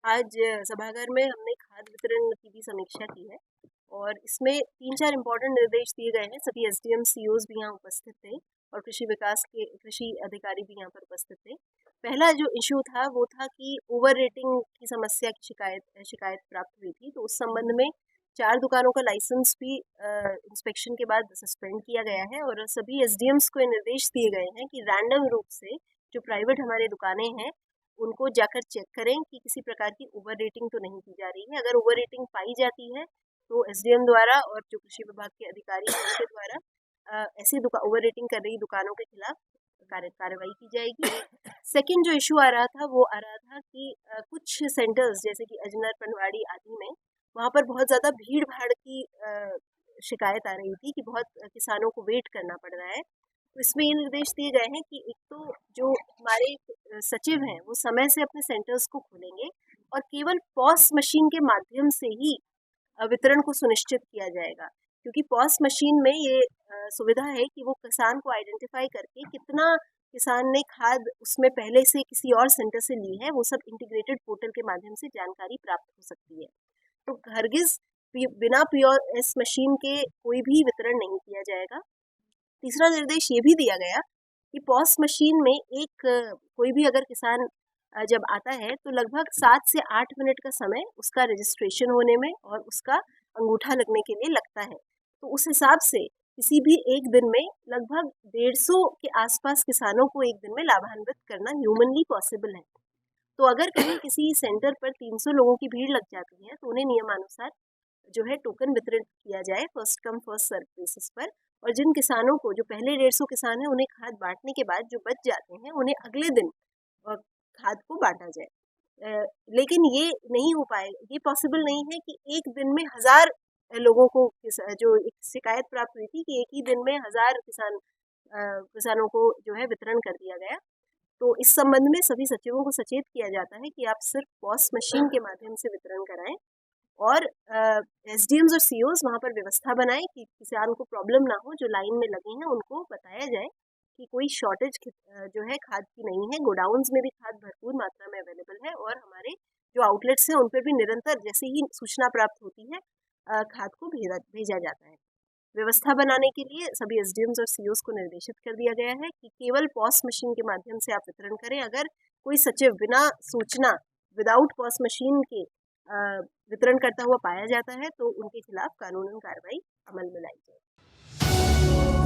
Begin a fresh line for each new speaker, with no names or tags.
आज सभागार में हमने खाद्य वितरण की भी समीक्षा की है और इसमें 3-4 इम्पोर्टेंट निर्देश दिए गए हैं। सभी एसडीएम, सीओज भी यहाँ उपस्थित थे और कृषि विकास के कृषि अधिकारी भी यहाँ पर उपस्थित थे। पहला जो इश्यू था वो था कि ओवर रेटिंग की समस्या की शिकायत प्राप्त हुई थी, तो उस संबंध में 4 दुकानों का लाइसेंस भी इंस्पेक्शन के बाद सस्पेंड किया गया है और सभी एसडीएम्स को ये निर्देश दिए गए हैं कि रैंडम रूप से जो प्राइवेट हमारे दुकानें हैं उनको जाकर चेक करें कि किसी प्रकार की ओवर रेटिंग तो नहीं की जा रही है। अगर ओवर रेटिंग पाई जाती है तो एसडीएम द्वारा और जो कृषि विभाग के अधिकारी हैं उनके द्वारा ऐसे ओवर रेटिंग कर रही दुकानों के खिलाफ कार्रवाई की जाएगी। सेकंड जो इशू आ रहा था वो आ रहा था कि कुछ सेंटर्स जैसे कि अजनर, पनवाड़ी आदि में वहाँ पर बहुत ज़्यादा भीड़ भाड़ की शिकायत आ रही थी कि बहुत किसानों को वेट करना पड़ रहा है। तो इसमें ये निर्देश दिए गए हैं कि एक तो जो हमारे सचिव हैं वो समय से अपने सेंटर्स को खोलेंगे और केवल पॉस मशीन के माध्यम से ही वितरण को सुनिश्चित किया जाएगा, क्योंकि पॉस मशीन में ये सुविधा है कि वो किसान को आइडेंटिफाई करके कितना किसान ने खाद उसमें पहले से किसी और सेंटर से ली है, वो सब इंटीग्रेटेड पोर्टल के माध्यम से जानकारी प्राप्त हो सकती है। तो हरगिज बिना पीओएस मशीन के कोई भी वितरण नहीं किया जाएगा। तीसरा निर्देश ये भी दिया गया कि पॉस मशीन में कोई भी अगर किसान जब आता है तो लगभग 7 से 8 मिनट का समय उसका रजिस्ट्रेशन होने में और उसका अंगूठा लगने के लिए लगता है। तो उस हिसाब से किसी भी एक दिन में लगभग 150 के आसपास किसानों को एक दिन में लाभान्वित करना ह्यूमनली पॉसिबल है। तो अगर कहीं किसी सेंटर पर 300 लोगों की भीड़ लग जाती है तो उन्हें नियमानुसार जो है टोकन वितरित किया जाए first come first serve basis पर, और जिन किसानों को जो पहले 150 किसान हैं उन्हें खाद बांटने के बाद जो बच जाते हैं उन्हें अगले दिन खाद को बांटा जाए। लेकिन ये नहीं हो पाए, ये पॉसिबल नहीं है कि एक दिन में 1000 लोगों को जो एक शिकायत प्राप्त हुई थी कि एक ही दिन में 1000 किसानों को जो है वितरण कर दिया गया। तो इस संबंध में सभी सचिवों को सचेत किया जाता है कि आप सिर्फ पॉस मशीन के माध्यम से वितरण कराएं और एसडीएम्स और सीओज वहाँ पर व्यवस्था बनाएं कि किसान को प्रॉब्लम ना हो। जो लाइन में लगे हैं उनको बताया जाए कि कोई शॉर्टेज जो है खाद की नहीं है, गोडाउन्स में भी खाद भरपूर मात्रा में अवेलेबल है और हमारे जो आउटलेट्स हैं उन पर भी निरंतर जैसे ही सूचना प्राप्त होती है खाद को भेजा जाता है। व्यवस्था बनाने के लिए सभी एसडीएम्स और सीओज को निर्देशित कर दिया गया है कि केवल पॉस मशीन के माध्यम से आप वितरण करें। अगर कोई सचिव बिना सूचना विदाउट पॉस मशीन के वितरण करता हुआ पाया जाता है तो उनके खिलाफ कानूनन कार्रवाई अमल में लाई जाए।